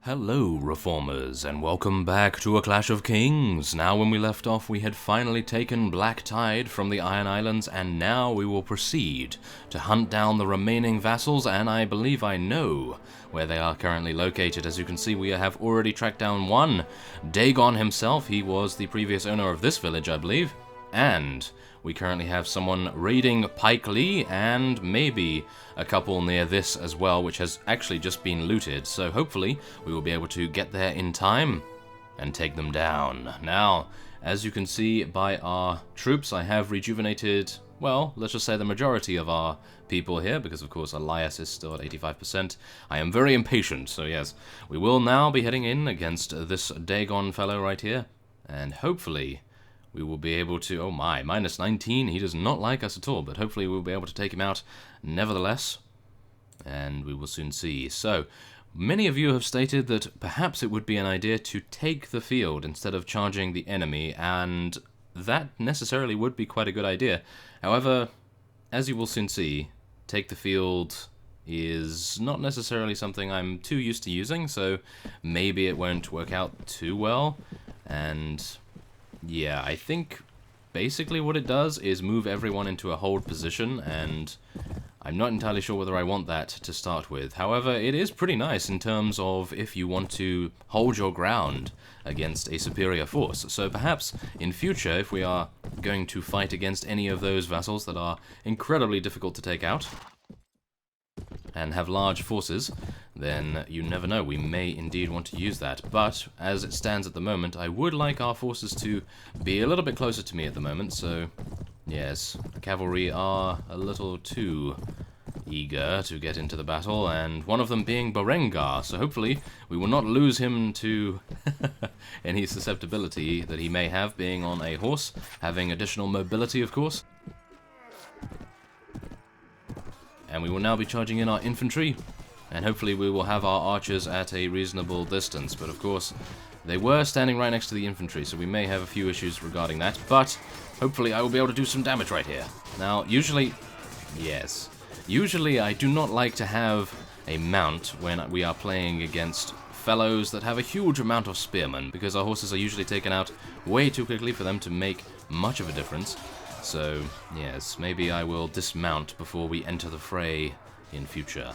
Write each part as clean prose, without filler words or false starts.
Hello, Reformers, and welcome back to A Clash of Kings. Now, when we left off, we had finally taken Black Tide from the Iron Islands, and now we will proceed to hunt down the remaining vassals, and I believe I know where they are currently located. As you can see, we have already tracked down one, Dagon himself. He was the previous owner of this village, I believe, and we currently have someone raiding Pike Lee, and maybe a couple near this as well, which has actually just been looted. So hopefully we will be able to get there in time and take them down. Now, as you can see by our troops, I have rejuvenated, well, let's just say the majority of our people here, because of course Elias is still at 85%. I am very impatient, so yes, we will now be heading in against this Dagon fellow right here, and hopefully we will be able to, oh my, minus 19, he does not like us at all, but hopefully we'll be able to take him out nevertheless, and we will soon see. So, many of you have stated that perhaps it would be an idea to take the field instead of charging the enemy, and that necessarily would be quite a good idea. However, as you will soon see, take the field is not necessarily something I'm too used to using, so maybe it won't work out too well, and yeah, I think basically what it does is move everyone into a hold position, and I'm not entirely sure whether I want that to start with. However, it is pretty nice in terms of if you want to hold your ground against a superior force. So perhaps in future, if we are going to fight against any of those vassals that are incredibly difficult to take out and have large forces, then you never know, we may indeed want to use that. But as it stands at the moment, I would like our forces to be a little bit closer to me at the moment, so yes, the cavalry are a little too eager to get into the battle, and one of them being Berengar, so hopefully we will not lose him to any susceptibility that he may have being on a horse, having additional mobility of course. And we will now be charging in our infantry, and hopefully we will have our archers at a reasonable distance. But of course, they were standing right next to the infantry, so we may have a few issues regarding that. But hopefully I will be able to do some damage right here. Now, usually I do not like to have a mount when we are playing against fellows that have a huge amount of spearmen, because our horses are usually taken out way too quickly for them to make much of a difference. So, yes, maybe I will dismount before we enter the fray in future.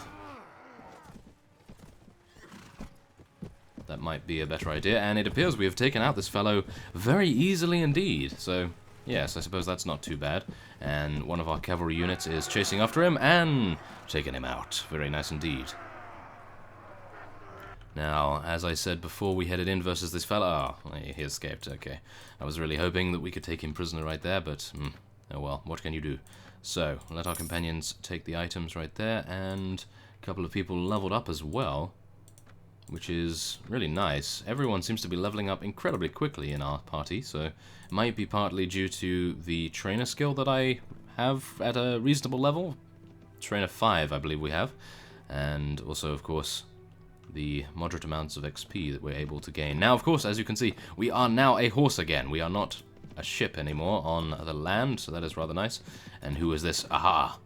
That might be a better idea, and it appears we have taken out this fellow very easily indeed. So, yes, I suppose that's not too bad. And one of our cavalry units is chasing after him and taking him out. Very nice indeed. Now, as I said before, we headed in versus this fella. Oh, he escaped, okay. I was really hoping that we could take him prisoner right there, but, oh well, what can you do? So, let our companions take the items right there, and a couple of people leveled up as well, which is really nice. Everyone seems to be leveling up incredibly quickly in our party, so it might be partly due to the trainer skill that I have at a reasonable level. Trainer 5, I believe we have, and also, of course, the moderate amounts of XP that we're able to gain. Now, of course, as you can see, we are now a horse again. We are not a ship anymore on the land, so that is rather nice. And who is this? Aha!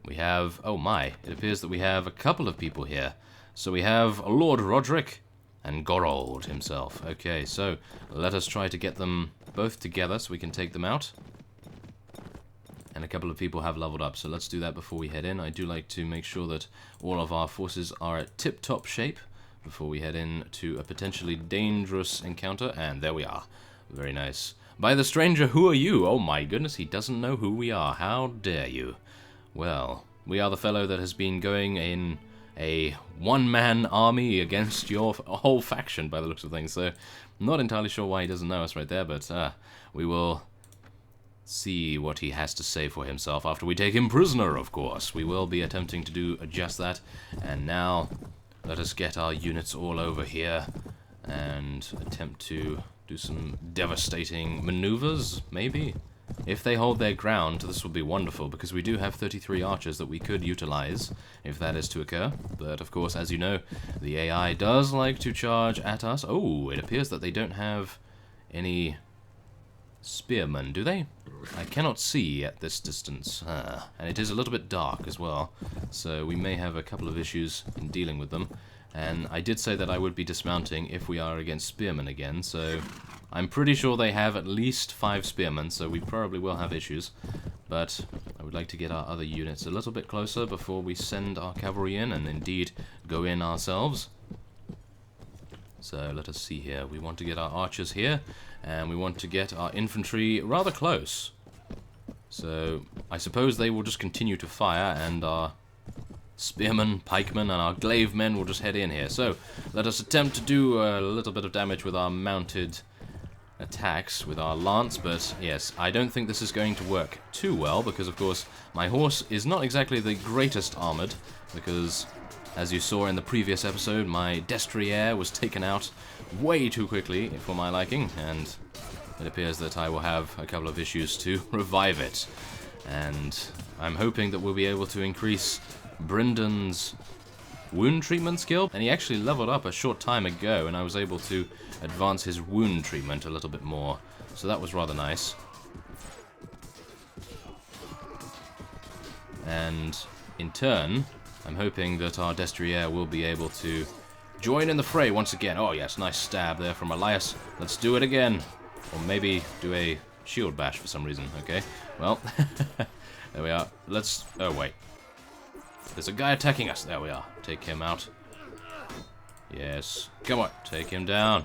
We have, oh my, it appears that we have a couple of people here. So we have Lord Roderick and Gorold himself. Okay, so let us try to get them both together so we can take them out. And a couple of people have leveled up, so let's do that before we head in. I do like to make sure that all of our forces are at tip-top shape before we head in to a potentially dangerous encounter. And there we are. Very nice. By the stranger, who are you? Oh my goodness, he doesn't know who we are. How dare you? Well, we are the fellow that has been going in a one-man army against your whole faction by the looks of things. So, I'm not entirely sure why he doesn't know us right there, but we will see what he has to say for himself after we take him prisoner, of course. We will be attempting to do just that. And now, let us get our units all over here and attempt to do some devastating maneuvers, maybe. If they hold their ground, this will be wonderful, because we do have 33 archers that we could utilize if that is to occur. But, of course, as you know, the AI does like to charge at us. Oh, it appears that they don't have any spearmen, do they? I cannot see at this distance, and it is a little bit dark as well, so we may have a couple of issues in dealing with them. And I did say that I would be dismounting if we are against spearmen again, so I'm pretty sure they have at least 5 spearmen, so we probably will have issues. But I would like to get our other units a little bit closer before we send our cavalry in, and indeed go in ourselves. So let us see here. We want to get our archers here, and we want to get our infantry rather close. So I suppose they will just continue to fire, and our spearmen, pikemen, and our glaive men will just head in here. So let us attempt to do a little bit of damage with our mounted attacks with our lance, but yes, I don't think this is going to work too well, because of course my horse is not exactly the greatest armored, because as you saw in the previous episode, my destrier was taken out way too quickly for my liking, and it appears that I will have a couple of issues to revive it. And I'm hoping that we'll be able to increase Brendan's wound treatment skill, and he actually leveled up a short time ago, and I was able to advance his wound treatment a little bit more, so that was rather nice. And in turn, I'm hoping that our destrier will be able to join in the fray once again. Oh yes, nice stab there from Elias. Let's do it again, or maybe do a shield bash for some reason. Okay, well, there we are. Let's, oh wait, there's a guy attacking us. There we are. Take him out. Yes. Come on. Take him down.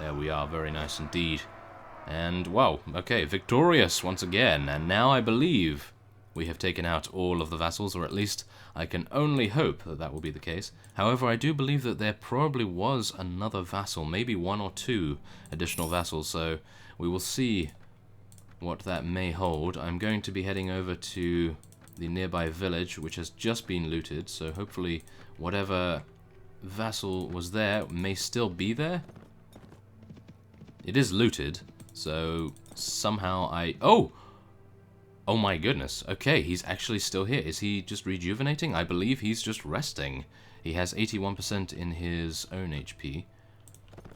There we are. Very nice indeed. And, wow. Okay. Victorious once again. And now I believe we have taken out all of the vassals, or at least I can only hope that that will be the case. However, I do believe that there probably was another vassal. Maybe 1 or 2 additional vassals. So we will see what that may hold. I'm going to be heading over to the nearby village, which has just been looted, so hopefully whatever vassal was there may still be there. It is looted, so somehow oh my goodness, okay, he's actually still here. Is he just rejuvenating? I believe he's just resting. He has 81% in his own HP.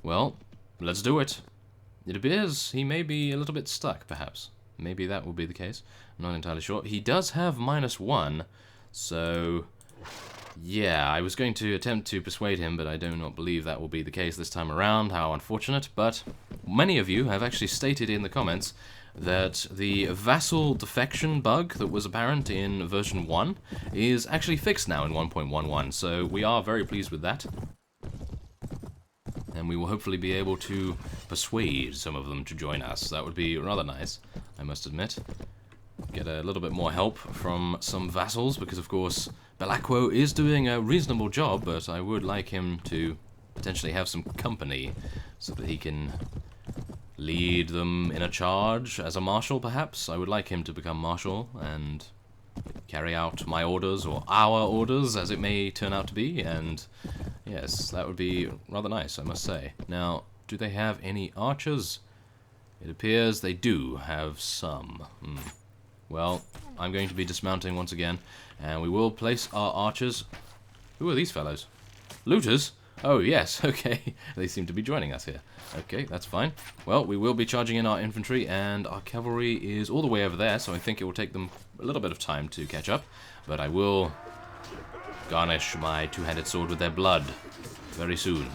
Well, let's do it. It appears he may be a little bit stuck, perhaps. Maybe that will be the case. I'm not entirely sure. He does have -1, so yeah, I was going to attempt to persuade him, but I do not believe that will be the case this time around. How unfortunate. But many of you have actually stated in the comments that the Vassal Defection Bug that was apparent in version 1 is actually fixed now in 1.11, so we are very pleased with that. And we will hopefully be able to persuade some of them to join us. That would be rather nice, I must admit. Get a little bit more help from some vassals, because of course Belacquo is doing a reasonable job, but I would like him to potentially have some company so that he can lead them in a charge as a marshal, perhaps. I would like him to become marshal and carry out my orders, or our orders, as it may turn out to be, and yes, that would be rather nice, I must say. Now, do they have any archers? It appears they do have some. Well, I'm going to be dismounting once again, and we will place our archers. Who are these fellows? Looters? Oh, yes, okay. They seem to be joining us here. Okay, that's fine. Well, we will be charging in our infantry, and our cavalry is all the way over there, so I think it will take them a little bit of time to catch up. But I will garnish my two-handed sword with their blood very soon.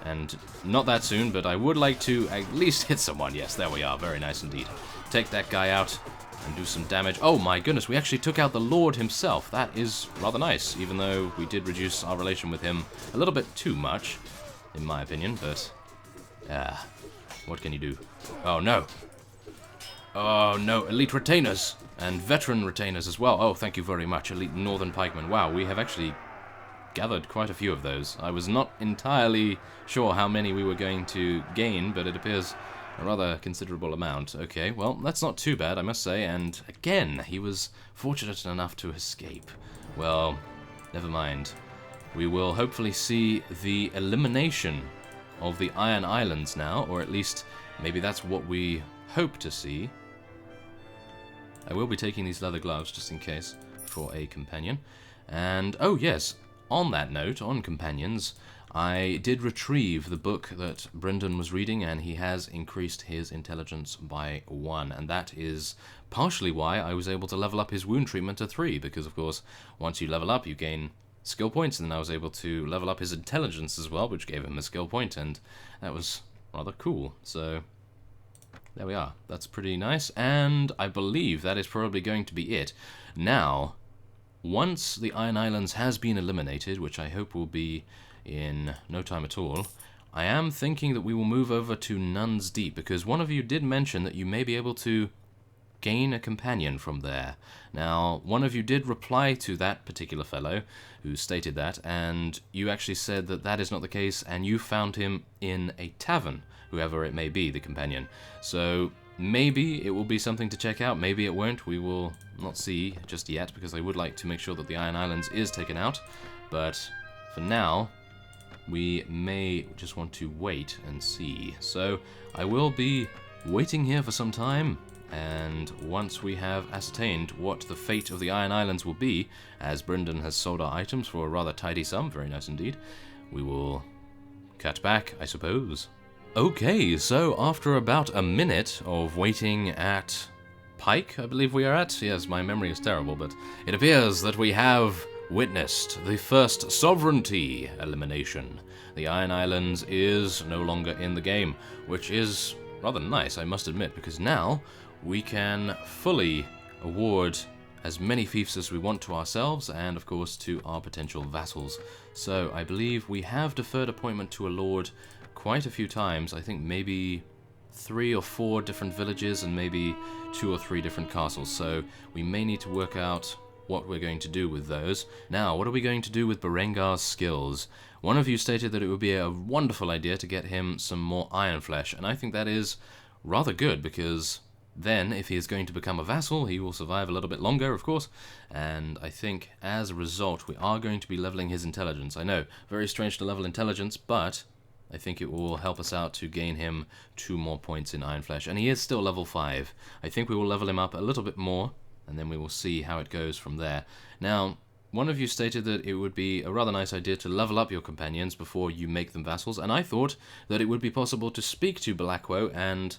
And not that soon, but I would like to at least hit someone. Yes, there we are. Very nice indeed. Take that guy out and do some damage. Oh my goodness, we actually took out the Lord himself. That is rather nice, even though we did reduce our relation with him a little bit too much, in my opinion, but what can you do? Oh no. Oh no, elite retainers and veteran retainers as well. Oh, thank you very much, elite northern pikemen. Wow, we have actually gathered quite a few of those. I was not entirely sure how many we were going to gain, but it appears a rather considerable amount. Okay, well, that's not too bad, I must say, and again, he was fortunate enough to escape. Well, never mind. We will hopefully see the elimination of the Iron Islands now, or at least maybe that's what we hope to see. I will be taking these leather gloves just in case for a companion. And, oh yes, on that note, on companions, I did retrieve the book that Brendan was reading, and he has increased his intelligence by 1, and that is partially why I was able to level up his wound treatment to 3, because of course, once you level up, you gain skill points, and then I was able to level up his intelligence as well, which gave him a skill point, and that was rather cool. So there we are. That's pretty nice, and I believe that is probably going to be it. Now, once the Iron Islands has been eliminated, which I hope will be in no time at all, I am thinking that we will move over to Nuns Deep, because one of you did mention that you may be able to gain a companion from there. Now, one of you did reply to that particular fellow who stated that, and you actually said that that is not the case, and you found him in a tavern, whoever it may be, the companion. So maybe it will be something to check out, maybe it won't. We will not see just yet, because I would like to make sure that the Iron Islands is taken out, but for now we may just want to wait and see. So I will be waiting here for some time, and once we have ascertained what the fate of the Iron Islands will be, as Brendan has sold our items for a rather tidy sum, very nice indeed, we will cut back, I suppose. Okay, so after about a minute of waiting at Pike, I believe we are at. Yes, my memory is terrible, but it appears that we have witnessed the first sovereignty elimination. The Iron Islands is no longer in the game, which is rather nice, I must admit, because now we can fully award as many fiefs as we want to ourselves, and of course to our potential vassals. So I believe we have deferred appointment to a lord quite a few times. I think maybe 3 or 4 different villages and maybe 2 or 3 different castles, so we may need to work out what we're going to do with those. Now, what are we going to do with Berengar's skills? One of you stated that it would be a wonderful idea to get him some more iron flesh, and I think that is rather good, because then, if he is going to become a vassal, he will survive a little bit longer, of course, and I think, as a result, we are going to be leveling his intelligence. I know, very strange to level intelligence, but I think it will help us out to gain him 2 more points in iron flesh, and he is still level 5. I think we will level him up a little bit more, and then we will see how it goes from there. Now, one of you stated that it would be a rather nice idea to level up your companions before you make them vassals, and I thought that it would be possible to speak to Belakwo and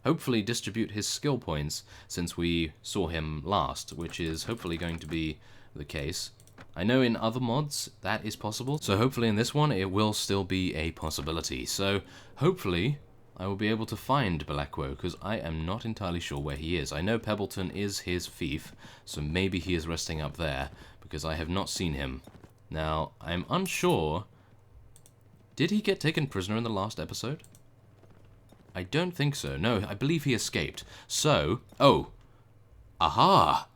hopefully distribute his skill points, since we saw him last, which is hopefully going to be the case. I know in other mods that is possible, so hopefully in this one it will still be a possibility. So hopefully I will be able to find Belakwo, because I am not entirely sure where he is. I know Pebbleton is his fief, so maybe he is resting up there, because I have not seen him. Now, I'm unsure. Did he get taken prisoner in the last episode? I don't think so. No, I believe he escaped. So, oh, aha!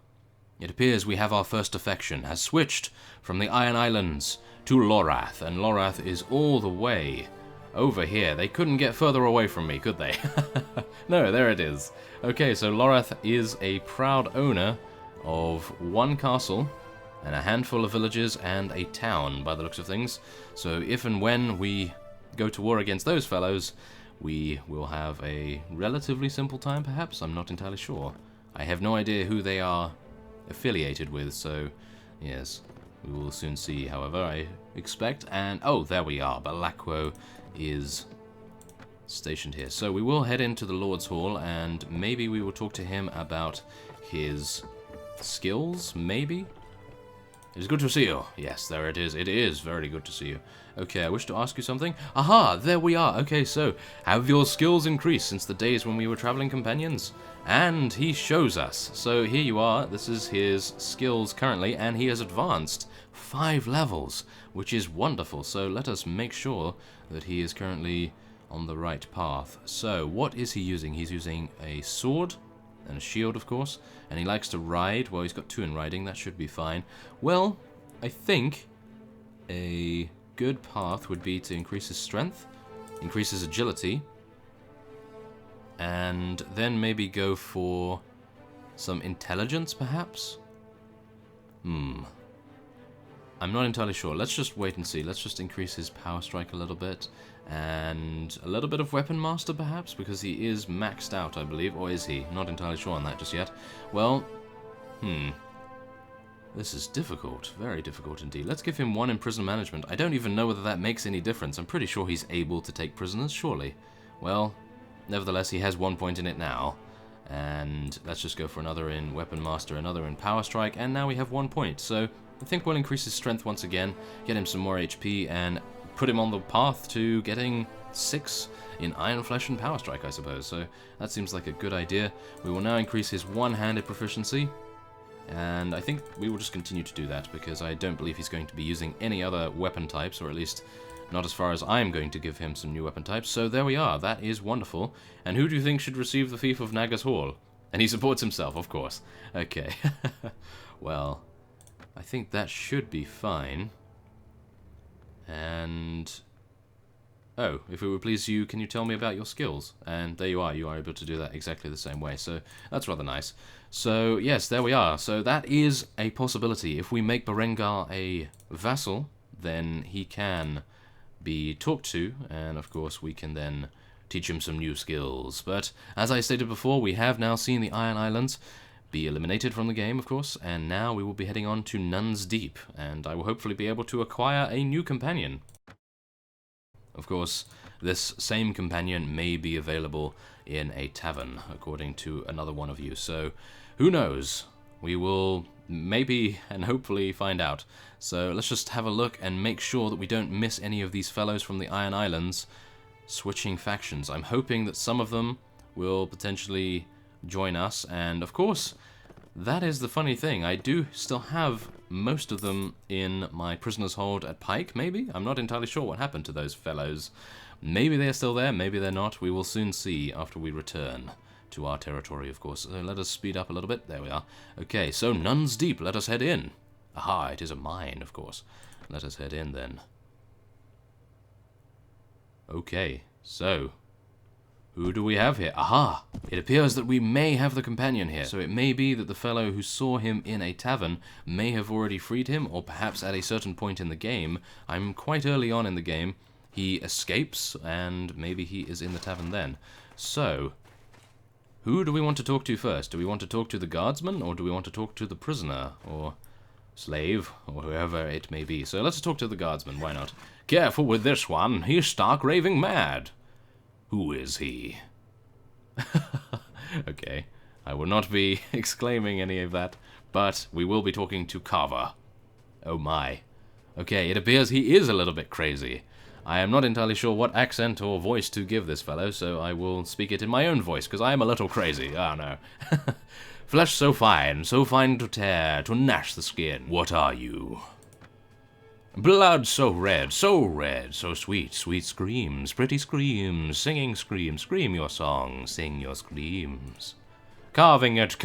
It appears we have our first defection, has switched from the Iron Islands to Lorath, and Lorath is all the way over here. They couldn't get further away from me, could they? No, there it is. Okay, so Lorath is a proud owner of 1 castle and a handful of villages and a town, by the looks of things. So if and when we go to war against those fellows, we will have a relatively simple time, perhaps? I'm not entirely sure. I have no idea who they are affiliated with, so yes, we will soon see, however, I expect. And, oh, there we are. Belakwo is stationed here. So we will head into the Lord's Hall, and maybe we will talk to him about his skills, maybe? It is good to see you. Yes, there it is. It is very good to see you. Okay, I wish to ask you something. Aha, there we are. Okay, so, have your skills increased since the days when we were traveling companions? And he shows us. So here you are. This is his skills currently, and he has advanced 5 levels, which is wonderful. So let us make sure that he is currently on the right path. So, what is he using? He's using a sword and a shield, of course, and he likes to ride. Well, he's got 2 in riding, that should be fine. Well, I think a good path would be to increase his strength, increase his agility, and then maybe go for some intelligence, perhaps? I'm not entirely sure. Let's just wait and see. Let's just increase his power strike a little bit, and a little bit of weapon master, perhaps, because he is maxed out, I believe. Or is he? Not entirely sure on that just yet. Well, This is difficult, very difficult indeed. Let's give him 1 in prison management. I don't even know whether that makes any difference. I'm pretty sure he's able to take prisoners, surely. Well, nevertheless, he has 1 point in it now. And let's just go for another in Weapon Master, another in Power Strike, and now we have 1 point. So I think we'll increase his strength once again, get him some more HP, and put him on the path to getting 6 in Iron Flesh and Power Strike, I suppose. So that seems like a good idea. We will now increase his one-handed proficiency. And I think we will just continue to do that, because I don't believe he's going to be using any other weapon types, or at least not as far as I'm going to give him some new weapon types. So there we are, that is wonderful. And who do you think should receive the Fief of Nagas Hall? And he supports himself, of course. Okay. Well, I think that should be fine. And... oh, if it would please you, can you tell me about your skills? And there you are able to do that exactly the same way, so that's rather nice. So, yes, there we are. So that is a possibility. If we make Berengar a vassal, then he can be talked to, and of course we can then teach him some new skills. But, as I stated before, we have now seen the Iron Islands be eliminated from the game, of course, and now we will be heading on to Nun's Deep, and I will hopefully be able to acquire a new companion. Of course, this same companion may be available in a tavern, according to another one of you, so who knows? We will maybe and hopefully find out. So let's just have a look and make sure that we don't miss any of these fellows from the Iron Islands switching factions. I'm hoping that some of them will potentially join us, and of course, that is the funny thing. I do still have most of them in my prisoner's hold at Pike, maybe? I'm not entirely sure what happened to those fellows. Maybe they're still there, maybe they're not. We will soon see after we return to our territory, of course. So let us speed up a little bit. There we are. Okay, so Nun's Deep. Let us head in. Aha, it is a mine, of course. Let us head in, then. Okay, so... who do we have here? Aha! It appears that we may have the companion here. So it may be that the fellow who saw him in a tavern may have already freed him, or perhaps at a certain point in the game, I'm quite early on in the game, he escapes, and maybe he is in the tavern then. So, who do we want to talk to first? Do we want to talk to the guardsman, or do we want to talk to the prisoner, or slave, or whoever it may be? So let's talk to the guardsman, why not? Careful with this one, he's stark raving mad. Who is he? Okay, I will not be exclaiming any of that, but we will be talking to Carver. Oh my. Okay, it appears he is a little bit crazy. I am not entirely sure what accent or voice to give this fellow, so I will speak it in my own voice, because I am a little crazy. Oh no. Flesh so fine to tear, to gnash the skin. What are you? Blood so red, so sweet, sweet screams, pretty screams, singing screams, scream your song, sing your screams. Carving it,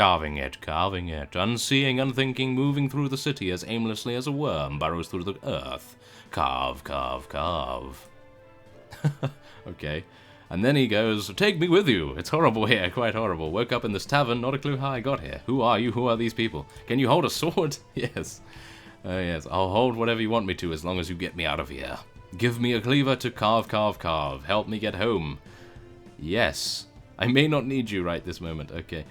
unseeing, unthinking, moving through the city as aimlessly as a worm burrows through the earth. Carve. Okay. And then he goes, take me with you. It's horrible here, quite horrible. Woke up in this tavern, not a clue how I got here. Who are you? Who are these people? Can you hold a sword? Yes. Yes, I'll hold whatever you want me to as long as you get me out of here. Give me a cleaver to carve. Help me get home. Yes. I may not need you right this moment. Okay.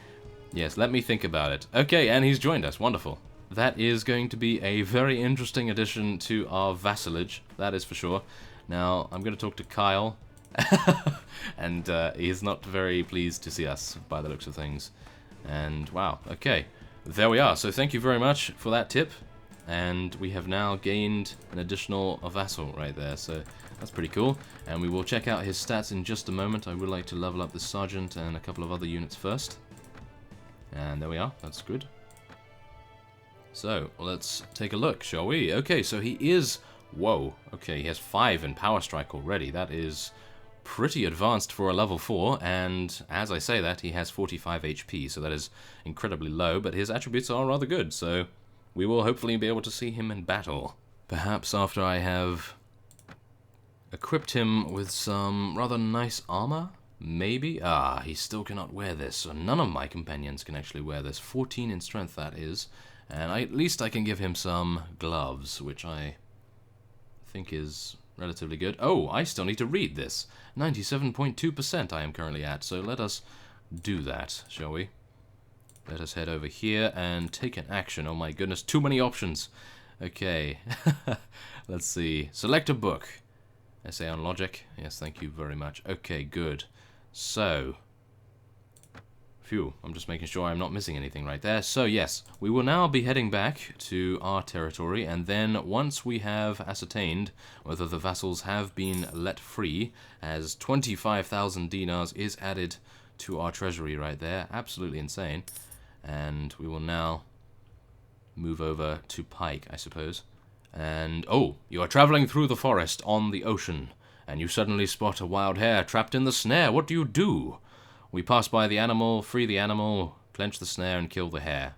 Yes, let me think about it. Okay, and he's joined us. Wonderful. That is going to be a very interesting addition to our vassalage. That is for sure. Now, I'm going to talk to Kyle. And he's not very pleased to see us, by the looks of things. And, wow. Okay. There we are. So thank you very much for that tip. And we have now gained an additional vassal right there, so that's pretty cool. And we will check out his stats in just a moment. I would like to level up this sergeant and a couple of other units first. And there we are, that's good. So, let's take a look, shall we? Okay, so he is... whoa, okay, he has 5 in Power Strike already. That is pretty advanced for a level 4, and as I say that, he has 45 HP, so that is incredibly low, but his attributes are rather good, so... we will hopefully be able to see him in battle. Perhaps after I have equipped him with some rather nice armor? Maybe? Ah, he still cannot wear this. So none of my companions can actually wear this. 14 in strength, that is. And at least I can give him some gloves, which I think is relatively good. Oh, I still need to read this. 97.2% I am currently at, so let us do that, shall we? let us head over here and take an action. Oh my goodness, too many options. Okay, let's see. Select a book. Essay on logic. Yes, thank you very much. Okay, good. So, phew, I'm just making sure I'm not missing anything right there. So yes, we will now be heading back to our territory, and then once we have ascertained whether the vassals have been let free, as 25,000 dinars is added to our treasury right there, absolutely insane, and we will now move over to Pike, I suppose. And, oh, you are traveling through the forest on the ocean, and you suddenly spot a wild hare trapped in the snare. What do? We pass by the animal, free the animal, clench the snare, and kill the hare.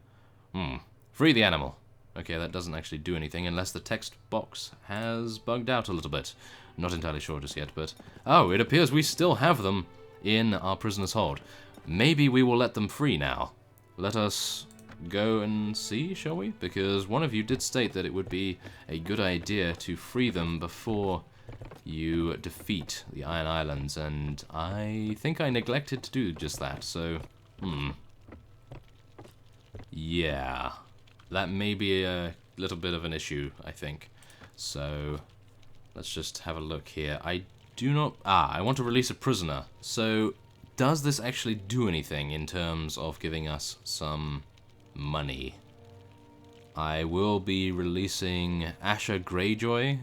Free the animal. Okay, that doesn't actually do anything unless the text box has bugged out a little bit. Not entirely sure just yet, but... oh, it appears we still have them in our prisoner's hold. Maybe we will let them free now. Let us go and see, shall we? Because one of you did state that it would be a good idea to free them before you defeat the Iron Islands, and I think I neglected to do just that, so, yeah, that may be a little bit of an issue, I think. So, let's just have a look here. I want to release a prisoner. So, does this actually do anything in terms of giving us some money? I will be releasing Asher Greyjoy.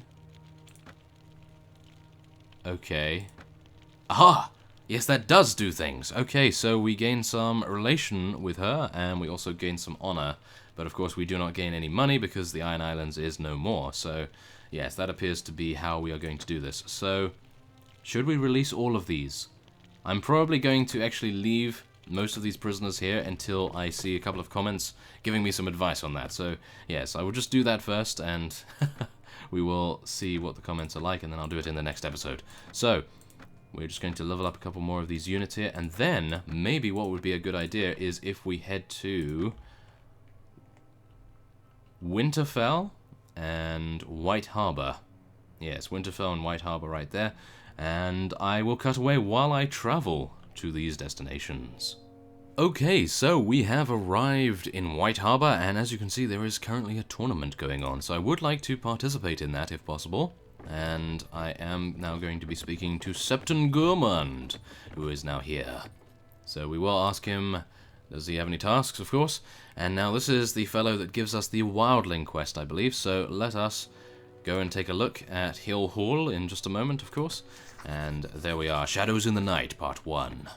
Okay. Aha! Yes, that does do things. Okay, so we gain some relation with her, and we also gain some honor. But of course we do not gain any money because the Iron Islands is no more. So, yes, that appears to be how we are going to do this. So, should we release all of these? I'm probably going to actually leave most of these prisoners here until I see a couple of comments giving me some advice on that. So, yes, I will just do that first, and we will see what the comments are like, and then I'll do it in the next episode. So, we're just going to level up a couple more of these units here, and then maybe what would be a good idea is if we head to Winterfell and White Harbor. Yes, Winterfell and White Harbor right there. And I will cut away while I travel to these destinations. Okay, so we have arrived in White Harbor, and as you can see, there is currently a tournament going on. So I would like to participate in that if possible. And I am now going to be speaking to Septon Gourmand, who is now here. So we will ask him, does he have any tasks, of course? And now this is the fellow that gives us the Wildling Quest, I believe. So let us go and take a look at Hill Hall in just a moment, of course. And there we are, Shadows in the Night, Part 1.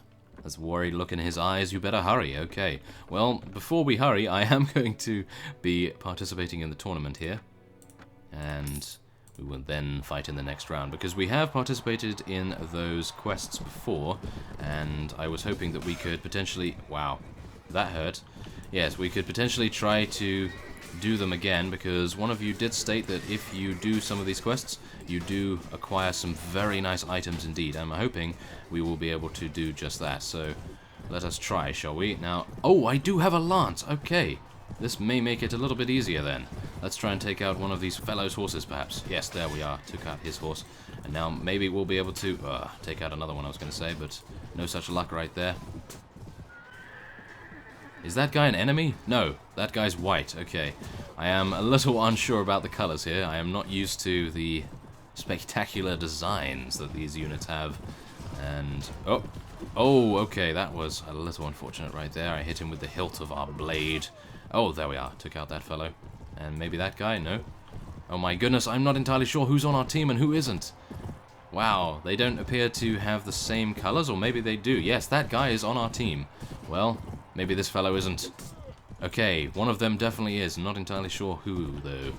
There's a worried look in his eyes, you better hurry. Okay, well, before we hurry, I am going to be participating in the tournament here. And we will then fight in the next round, because we have participated in those quests before, and I was hoping that we could potentially... wow, that hurt. Yes, we could potentially try to do them again, because one of you did state that if you do some of these quests, you do acquire some very nice items indeed. I'm hoping we will be able to do just that, so let us try, shall we? Now, oh, I do have a lance, okay. This may make it a little bit easier then. Let's try and take out one of these fellows' horses, perhaps. Yes, there we are. Took out his horse. And now maybe we'll be able to take out another one, I was going to say, but no such luck right there. Is that guy an enemy? No, that guy's white. Okay. I am a little unsure about the colors here. I am not used to the spectacular designs that these units have. And... oh, okay, that was a little unfortunate right there. I hit him with the hilt of our blade. Oh, there we are. Took out that fellow. And maybe that guy? No. Oh my goodness, I'm not entirely sure who's on our team and who isn't. Wow, they don't appear to have the same colors, or maybe they do. Yes, that guy is on our team. Well, maybe this fellow isn't. Okay, one of them definitely is. Not entirely sure who, though.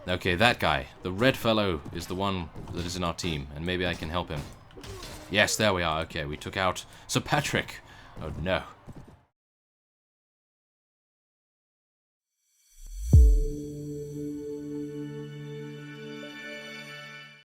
Okay, that guy. The red fellow is the one that is in our team, and maybe I can help him. Yes, there we are. Okay, we took out Sir Patrick. Oh, no.